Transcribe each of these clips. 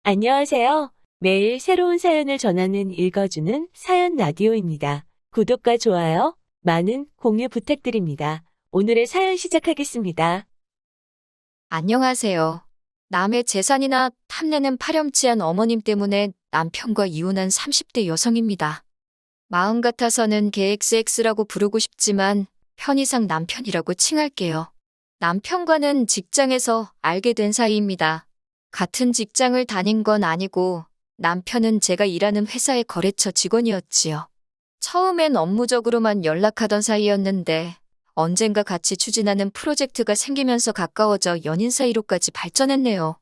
안녕하세요. 매일 새로운 사연을 전하는 읽어주는 사연 라디오입니다. 구독과 좋아요, 많은 공유 부탁드립니다. 오늘의 사연 시작하겠습니다. 안녕하세요. 남의 재산이나 탐내는 파렴치한 어머님 때문에 남편과 이혼한 30대 여성입니다. 마음 같아서는 걔 XX라고 부르고 싶지만 편의상 남편이라고 칭할게요. 남편과는 직장에서 알게 된 사이입니다. 같은 직장을 다닌 건 아니고 남편은 제가 일하는 회사의 거래처 직원이었지요. 처음엔 업무적으로만 연락하던 사이였는데 언젠가 같이 추진하는 프로젝트가 생기면서 가까워져 연인 사이로까지 발전했네요.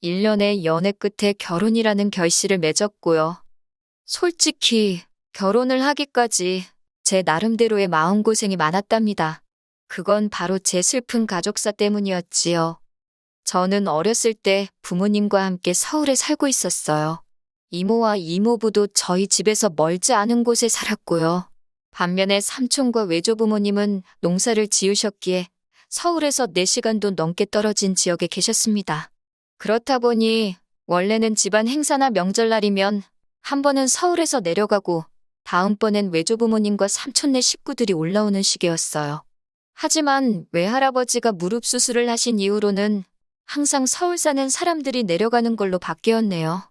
1년의 연애 끝에 결혼이라는 결실을 맺었고요. 솔직히 결혼을 하기까지 제 나름대로의 마음고생이 많았답니다. 그건 바로 제 슬픈 가족사 때문이었지요. 저는 어렸을 때 부모님과 함께 서울에 살고 있었어요. 이모와 이모부도 저희 집에서 멀지 않은 곳에 살았고요. 반면에 삼촌과 외조부모님은 농사를 지으셨기에 서울에서 4시간도 넘게 떨어진 지역에 계셨습니다. 그렇다 보니 원래는 집안 행사나 명절날이면 한 번은 서울에서 내려가고 다음번엔 외조부모님과 삼촌네 식구들이 올라오는 시기였어요. 하지만 외할아버지가 무릎 수술을 하신 이후로는 항상 서울 사는 사람들이 내려가는 걸로 바뀌었네요.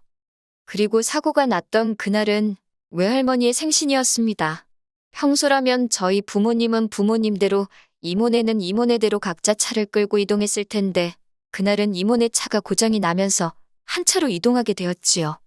그리고 사고가 났던 그날은 외할머니의 생신이었습니다. 평소라면 저희 부모님은 부모님대로, 이모네는 이모네대로 각자 차를 끌고 이동했을 텐데 그날은 이모네 차가 고장이 나면서 한 차로 이동하게 되었지요.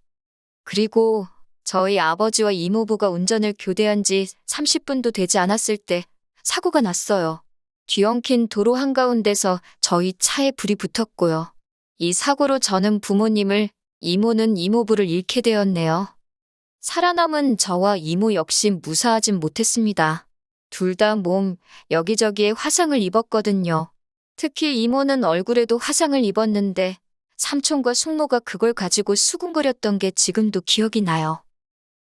그리고 저희 아버지와 이모부가 운전을 교대한 지 30분도 되지 않았을 때 사고가 났어요. 뒤엉킨 도로 한가운데서 저희 차에 불이 붙었고요. 이 사고로 저는 부모님을, 이모는 이모부를 잃게 되었네요. 살아남은 저와 이모 역시 무사하진 못했습니다. 둘 다 몸 여기저기에 화상을 입었거든요. 특히 이모는 얼굴에도 화상을 입었는데 삼촌과 숙모가 그걸 가지고 수군거렸던 게 지금도 기억이 나요.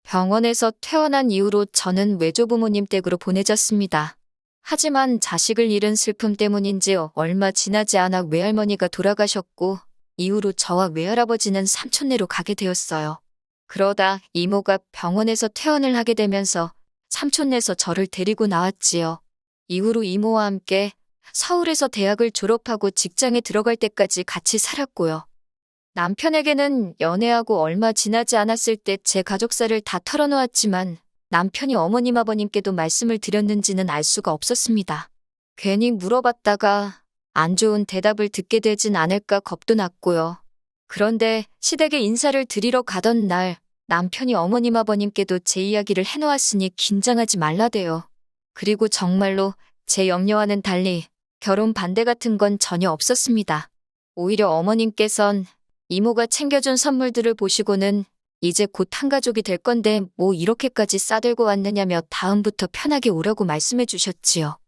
병원에서 퇴원한 이후로 저는 외조부모님 댁으로 보내졌습니다. 하지만 자식을 잃은 슬픔 때문인지 얼마 지나지 않아 외할머니가 돌아가셨고 이후로 저와 외할아버지는 삼촌네로 가게 되었어요. 그러다 이모가 병원에서 퇴원을 하게 되면서 삼촌네에서 저를 데리고 나왔지요. 이후로 이모와 함께 서울에서 대학을 졸업하고 직장에 들어갈 때까지 같이 살았고요. 남편에게는 연애하고 얼마 지나지 않았을 때 제 가족사를 다 털어놓았지만 남편이 어머님 아버님께도 말씀을 드렸는지는 알 수가 없었습니다. 괜히 물어봤다가 안 좋은 대답을 듣게 되진 않을까 겁도 났고요. 그런데 시댁에 인사를 드리러 가던 날 남편이 어머님 아버님께도 제 이야기를 해놓았으니 긴장하지 말라대요. 그리고 정말로 제 염려와는 달리 결혼 반대 같은 건 전혀 없었습니다. 오히려 어머님께선 이모가 챙겨준 선물들을 보시고는 이제 곧 한가족이 될 건데 뭐 이렇게까지 싸들고 왔느냐며 다음부터 편하게 오라고 말씀해 주셨지요.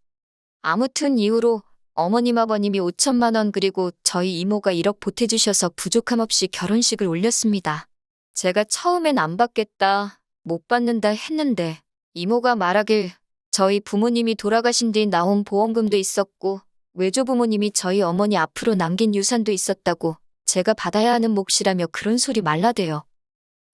아무튼 이후로 어머님 아버님이 5천만 원 그리고 저희 이모가 1억 보태주셔서 부족함 없이 결혼식을 올렸습니다. 제가 처음엔 안 받겠다, 못 받는다 했는데 이모가 말하길 저희 부모님이 돌아가신 뒤 나온 보험금도 있었고 외조부모님이 저희 어머니 앞으로 남긴 유산도 있었다고 제가 받아야 하는 몫이라며 그런 소리 말라대요.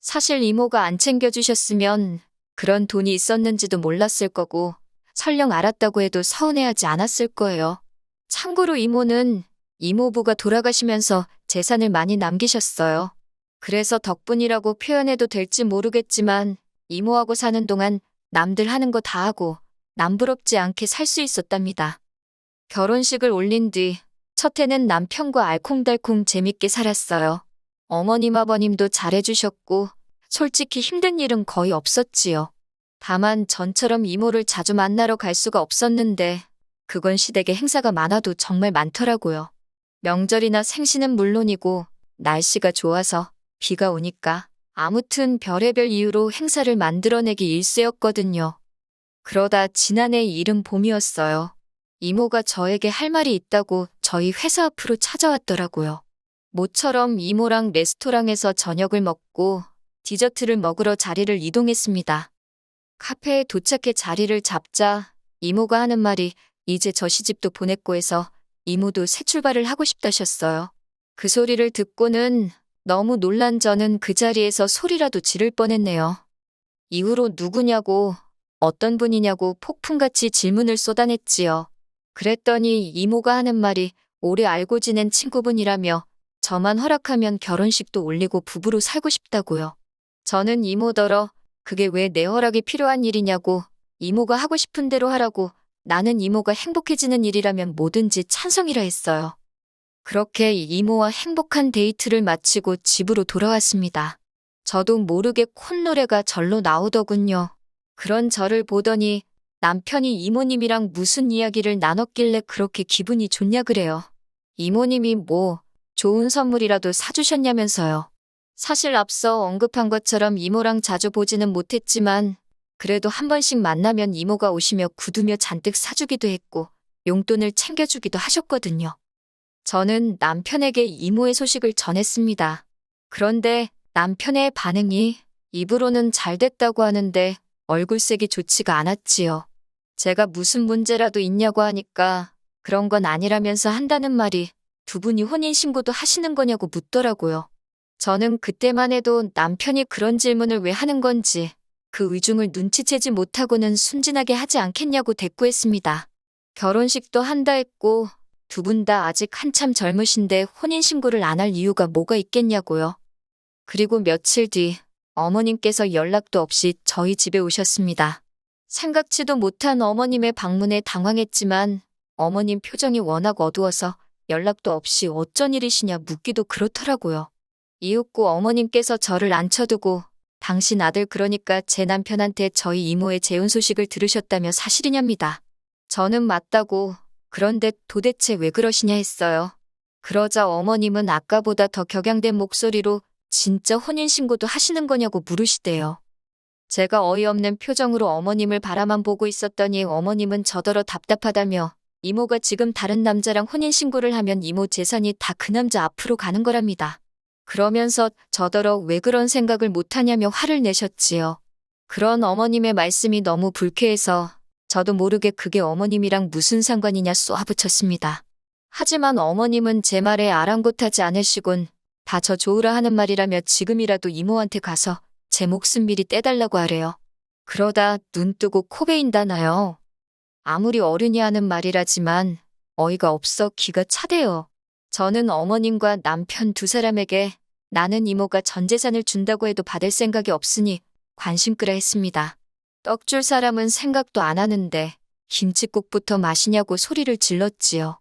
사실 이모가 안 챙겨주셨으면 그런 돈이 있었는지도 몰랐을 거고 설령 알았다고 해도 서운해하지 않았을 거예요. 참고로 이모는 이모부가 돌아가시면서 재산을 많이 남기셨어요. 그래서 덕분이라고 표현해도 될지 모르겠지만 이모하고 사는 동안 남들 하는 거 다 하고 남부럽지 않게 살 수 있었답니다. 결혼식을 올린 뒤 첫 해는 남편과 알콩달콩 재밌게 살았어요. 어머님 아버님도 잘해주셨고 솔직히 힘든 일은 거의 없었지요. 다만 전처럼 이모를 자주 만나러 갈 수가 없었는데 그건 시댁에 행사가 많아도 정말 많더라고요. 명절이나 생신은 물론이고 날씨가 좋아서 비가 오니까 아무튼 별의별 이유로 행사를 만들어내기 일쑤였거든요. 그러다 지난해 이른 봄이었어요. 이모가 저에게 할 말이 있다고 저희 회사 앞으로 찾아왔더라고요. 모처럼 이모랑 레스토랑에서 저녁을 먹고 디저트를 먹으러 자리를 이동했습니다. 카페에 도착해 자리를 잡자 이모가 하는 말이 이제 저 시집도 보냈고 해서 이모도 새 출발을 하고 싶다셨어요. 그 소리를 듣고는 너무 놀란 저는 그 자리에서 소리라도 지를 뻔했네요. 이후로 누구냐고, 어떤 분이냐고 폭풍같이 질문을 쏟아냈지요. 그랬더니 이모가 하는 말이 오래 알고 지낸 친구분이라며 저만 허락하면 결혼식도 올리고 부부로 살고 싶다고요. 저는 이모더러 그게 왜 내 허락이 필요한 일이냐고, 이모가 하고 싶은 대로 하라고, 나는 이모가 행복해지는 일이라면 뭐든지 찬성이라 했어요. 그렇게 이모와 행복한 데이트를 마치고 집으로 돌아왔습니다. 저도 모르게 콧노래가 절로 나오더군요. 그런 저를 보더니 남편이 이모님이랑 무슨 이야기를 나눴길래 그렇게 기분이 좋냐 그래요. 이모님이 뭐 좋은 선물이라도 사주셨냐면서요. 사실 앞서 언급한 것처럼 이모랑 자주 보지는 못했지만 그래도 한 번씩 만나면 이모가 오시며 구두며 잔뜩 사주기도 했고 용돈을 챙겨주기도 하셨거든요. 저는 남편에게 이모의 소식을 전했습니다. 그런데 남편의 반응이 입으로는 잘 됐다고 하는데 얼굴색이 좋지가 않았지요. 제가 무슨 문제라도 있냐고 하니까 그런 건 아니라면서 한다는 말이 두 분이 혼인신고도 하시는 거냐고 묻더라고요. 저는 그때만 해도 남편이 그런 질문을 왜 하는 건지 그 의중을 눈치채지 못하고는 순진하게 하지 않겠냐고 대꾸했습니다. 결혼식도 한다 했고 두 분 다 아직 한참 젊으신데 혼인신고를 안 할 이유가 뭐가 있겠냐고요. 그리고 며칠 뒤 어머님께서 연락도 없이 저희 집에 오셨습니다. 생각지도 못한 어머님의 방문에 당황했지만 어머님 표정이 워낙 어두워서 연락도 없이 어쩐 일이시냐 묻기도 그렇더라고요. 이윽고 어머님께서 저를 앉혀두고 당신 아들 그러니까 제 남편한테 저희 이모의 재혼 소식을 들으셨다며 사실이냐입니다. 저는 맞다고 그런데 도대체 왜 그러시냐 했어요. 그러자 어머님은 아까보다 더 격양된 목소리로 진짜 혼인신고도 하시는 거냐고 물으시대요. 제가 어이없는 표정으로 어머님을 바라만 보고 있었더니 어머님은 저더러 답답하다며 이모가 지금 다른 남자랑 혼인신고를 하면 이모 재산이 다 그 남자 앞으로 가는 거랍니다. 그러면서 저더러 왜 그런 생각을 못하냐며 화를 내셨지요. 그런 어머님의 말씀이 너무 불쾌해서 저도 모르게 그게 어머님이랑 무슨 상관이냐 쏘아붙였습니다. 하지만 어머님은 제 말에 아랑곳하지 않으시곤 다 저 좋으라 하는 말이라며 지금이라도 이모한테 가서 제 목숨 미리 떼달라고 하래요. 그러다 눈 뜨고 코 베인다나요. 아무리 어른이 하는 말이라지만 어이가 없어 기가 차대요. 저는 어머님과 남편 두 사람에게 나는 이모가 전 재산을 준다고 해도 받을 생각이 없으니 관심 끄라 했습니다. 떡 줄 사람은 생각도 안 하는데 김칫국부터 마시냐고 소리를 질렀지요.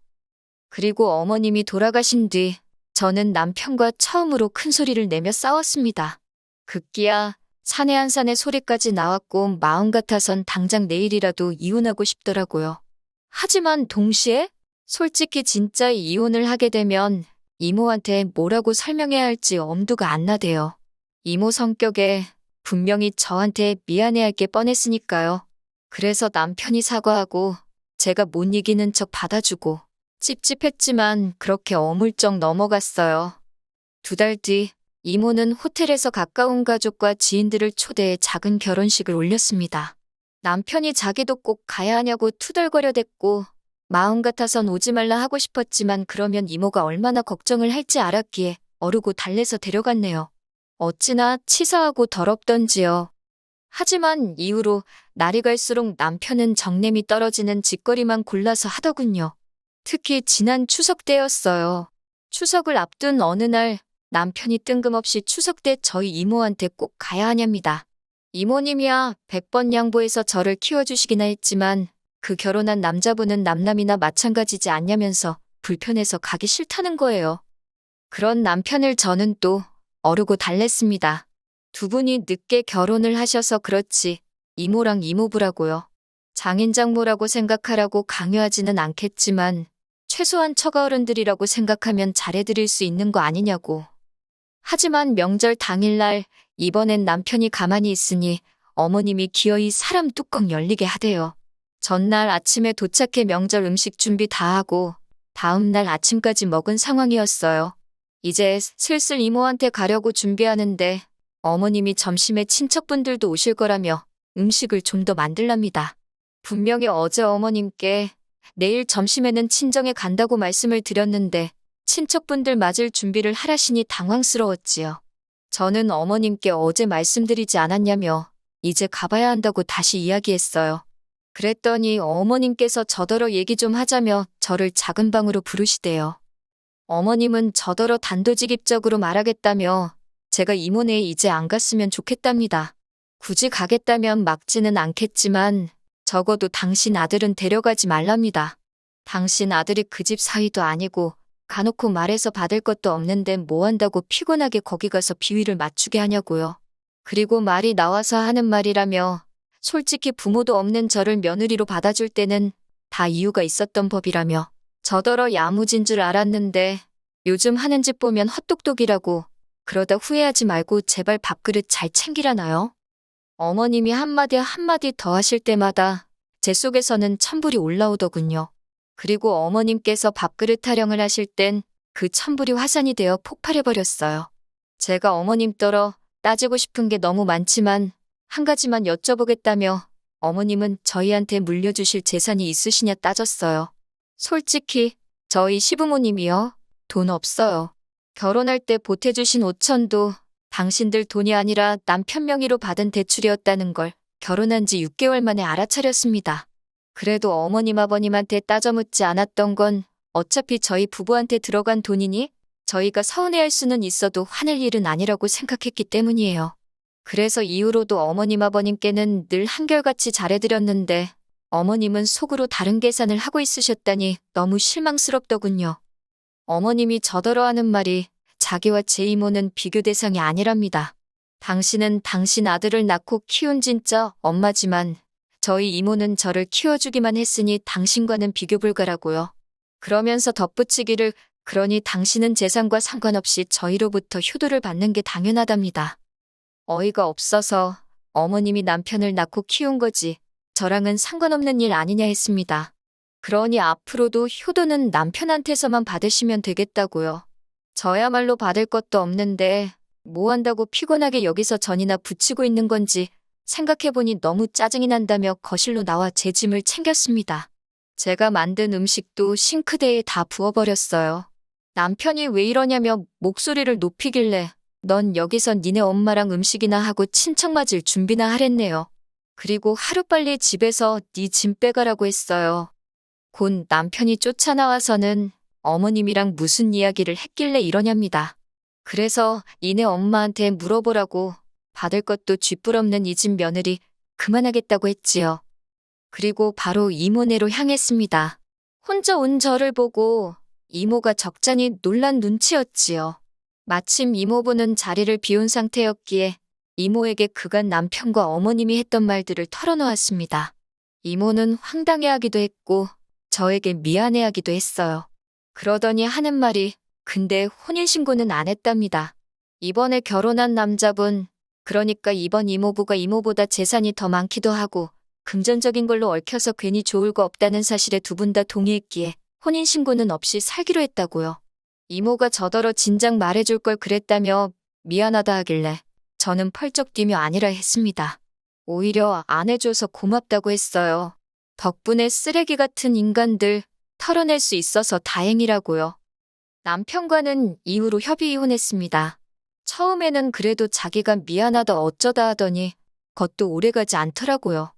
그리고 어머님이 돌아가신 뒤 저는 남편과 처음으로 큰 소리를 내며 싸웠습니다. 급기야 사내 한 산의 소리까지 나왔고 마음 같아선 당장 내일이라도 이혼하고 싶더라고요. 하지만 동시에 솔직히 진짜 이혼을 하게 되면 이모한테 뭐라고 설명해야 할지 엄두가 안 나대요. 이모 성격에 분명히 저한테 미안해할 게 뻔했으니까요. 그래서 남편이 사과하고 제가 못 이기는 척 받아주고 찝찝했지만 그렇게 어물쩍 넘어갔어요. 2달 뒤 이모는 호텔에서 가까운 가족과 지인들을 초대해 작은 결혼식을 올렸습니다. 남편이 자기도 꼭 가야 하냐고 투덜거려댔고 마음 같아선 오지 말라 하고 싶었지만 그러면 이모가 얼마나 걱정을 할지 알았기에 어르고 달래서 데려갔네요. 어찌나 치사하고 더럽던지요. 하지만 이후로 날이 갈수록 남편은 정냄이 떨어지는 짓거리만 골라서 하더군요. 특히 지난 추석 때였어요. 추석을 앞둔 어느 날 남편이 뜬금없이 추석 때 저희 이모한테 꼭 가야 하냐입니다. 이모님이야 100번 양보해서 저를 키워주시기나 했지만 그 결혼한 남자분은 남남이나 마찬가지지 않냐면서 불편해서 가기 싫다는 거예요. 그런 남편을 저는 또 어르고 달랬습니다. 두 분이 늦게 결혼을 하셔서 그렇지 이모랑 이모부라고요. 장인장모라고 생각하라고 강요하지는 않겠지만 최소한 처가어른들이라고 생각하면 잘해드릴 수 있는 거 아니냐고. 하지만 명절 당일날 이번엔 남편이 가만히 있으니 어머님이 기어이 사람 뚜껑 열리게 하대요. 전날 아침에 도착해 명절 음식 준비 다 하고 다음날 아침까지 먹은 상황이었어요. 이제 슬슬 이모한테 가려고 준비하는데 어머님이 점심에 친척분들도 오실 거라며 음식을 좀 더 만들랍니다. 분명히 어제 어머님께 내일 점심에는 친정에 간다고 말씀을 드렸는데 친척분들 맞을 준비를 하라시니 당황스러웠지요. 저는 어머님께 어제 말씀드리지 않았냐며 이제 가봐야 한다고 다시 이야기했어요. 그랬더니 어머님께서 저더러 얘기 좀 하자며 저를 작은 방으로 부르시대요. 어머님은 저더러 단도직입적으로 말하겠다며 제가 이모네에 이제 안 갔으면 좋겠답니다. 굳이 가겠다면 막지는 않겠지만 적어도 당신 아들은 데려가지 말랍니다. 당신 아들이 그 집 사위도 아니고 가놓고 말해서 받을 것도 없는데 뭐 한다고 피곤하게 거기 가서 비위를 맞추게 하냐고요. 그리고 말이 나와서 하는 말이라며 솔직히 부모도 없는 저를 며느리로 받아줄 때는 다 이유가 있었던 법이라며 저더러 야무진 줄 알았는데 요즘 하는 짓 보면 헛똑똑이라고 그러다 후회하지 말고 제발 밥그릇 잘 챙기라나요? 어머님이 한마디 한마디 더 하실 때마다 제 속에서는 천불이 올라오더군요. 그리고 어머님께서 밥그릇 타령을 하실 땐 그 천불이 화산이 되어 폭발해버렸어요. 제가 어머님 떨어 따지고 싶은 게 너무 많지만 한 가지만 여쭤보겠다며 어머님은 저희한테 물려주실 재산이 있으시냐 따졌어요. 솔직히 저희 시부모님이요. 돈 없어요. 결혼할 때 보태주신 5천도 당신들 돈이 아니라 남편 명의로 받은 대출이었다는 걸 결혼한 지 6개월 만에 알아차렸습니다. 그래도 어머님 아버님한테 따져 묻지 않았던 건 어차피 저희 부부한테 들어간 돈이니 저희가 서운해할 수는 있어도 화낼 일은 아니라고 생각했기 때문이에요. 그래서 이후로도 어머님 아버님께는 늘 한결같이 잘해드렸는데 어머님은 속으로 다른 계산을 하고 있으셨다니 너무 실망스럽더군요. 어머님이 저더러 하는 말이 자기와 제 이모는 비교 대상이 아니랍니다. 당신은 당신 아들을 낳고 키운 진짜 엄마지만 저희 이모는 저를 키워주기만 했으니 당신과는 비교 불가라고요. 그러면서 덧붙이기를 그러니 당신은 재산과 상관없이 저희로부터 효도를 받는 게 당연하답니다. 어이가 없어서 어머님이 남편을 낳고 키운 거지 저랑은 상관없는 일 아니냐 했습니다. 그러니 앞으로도 효도는 남편한테서만 받으시면 되겠다고요. 저야말로 받을 것도 없는데 뭐 한다고 피곤하게 여기서 전이나 붙이고 있는 건지 생각해보니 너무 짜증이 난다며 거실로 나와 제 짐을 챙겼습니다. 제가 만든 음식도 싱크대에 다 부어버렸어요. 남편이 왜 이러냐며 목소리를 높이길래 넌 여기서 니네 엄마랑 음식이나 하고 친척 맞을 준비나 하랬네요. 그리고 하루빨리 집에서 네 짐 빼가라고 했어요. 곧 남편이 쫓아나와서는 어머님이랑 무슨 이야기를 했길래 이러냐입니다. 그래서 니네 엄마한테 물어보라고 받을 것도 쥐뿔없는 이 집 며느리 그만하겠다고 했지요. 그리고 바로 이모네로 향했습니다. 혼자 온 저를 보고 이모가 적잖이 놀란 눈치였지요. 마침 이모부는 자리를 비운 상태였기에 이모에게 그간 남편과 어머님이 했던 말들을 털어놓았습니다. 이모는 황당해하기도 했고 저에게 미안해하기도 했어요. 그러더니 하는 말이 근데 혼인신고는 안 했답니다. 이번에 결혼한 남자분 그러니까 이번 이모부가 이모보다 재산이 더 많기도 하고 금전적인 걸로 얽혀서 괜히 좋을 거 없다는 사실에 두 분 다 동의했기에 혼인신고는 없이 살기로 했다고요. 이모가 저더러 진작 말해줄 걸 그랬다며 미안하다 하길래 저는 펄쩍 뛰며 아니라 했습니다. 오히려 안 해줘서 고맙다고 했어요. 덕분에 쓰레기 같은 인간들 털어낼 수 있어서 다행이라고요. 남편과는 이후로 협의 이혼했습니다. 처음에는 그래도 자기가 미안하다 어쩌다 하더니 그것도 오래가지 않더라고요.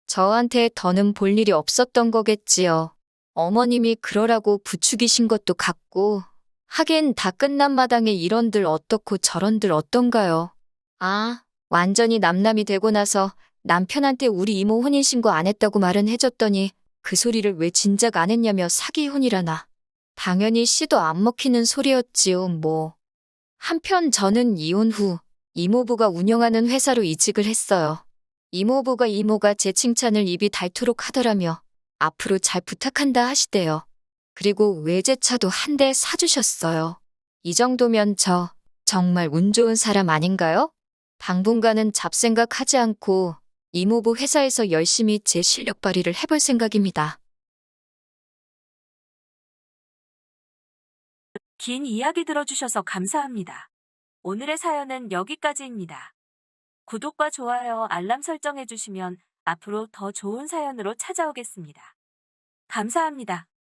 저한테 더는 볼 일이 없었던 거겠지요. 어머님이 그러라고 부추기신 것도 같고 하긴 다 끝난 마당에 이런들 어떻고 저런들 어떤가요. 아, 완전히 남남이 되고 나서 남편한테 우리 이모 혼인신고 안 했다고 말은 해줬더니 그 소리를 왜 진작 안 했냐며 사기혼이라나. 당연히 씨도 안 먹히는 소리였지요, 뭐. 한편 저는 이혼 후 이모부가 운영하는 회사로 이직을 했어요. 이모부가 이모가 제 칭찬을 입이 닳도록 하더라며 앞으로 잘 부탁한다 하시대요. 그리고 외제차도 한 대 사주셨어요. 이 정도면 저 정말 운 좋은 사람 아닌가요? 당분간은 잡생각 하지 않고 이모부 회사에서 열심히 제 실력 발휘를 해볼 생각입니다. 긴 이야기 들어주셔서 감사합니다. 오늘의 사연은 여기까지입니다. 구독과 좋아요, 알람 설정해주시면 앞으로 더 좋은 사연으로 찾아오겠습니다. 감사합니다.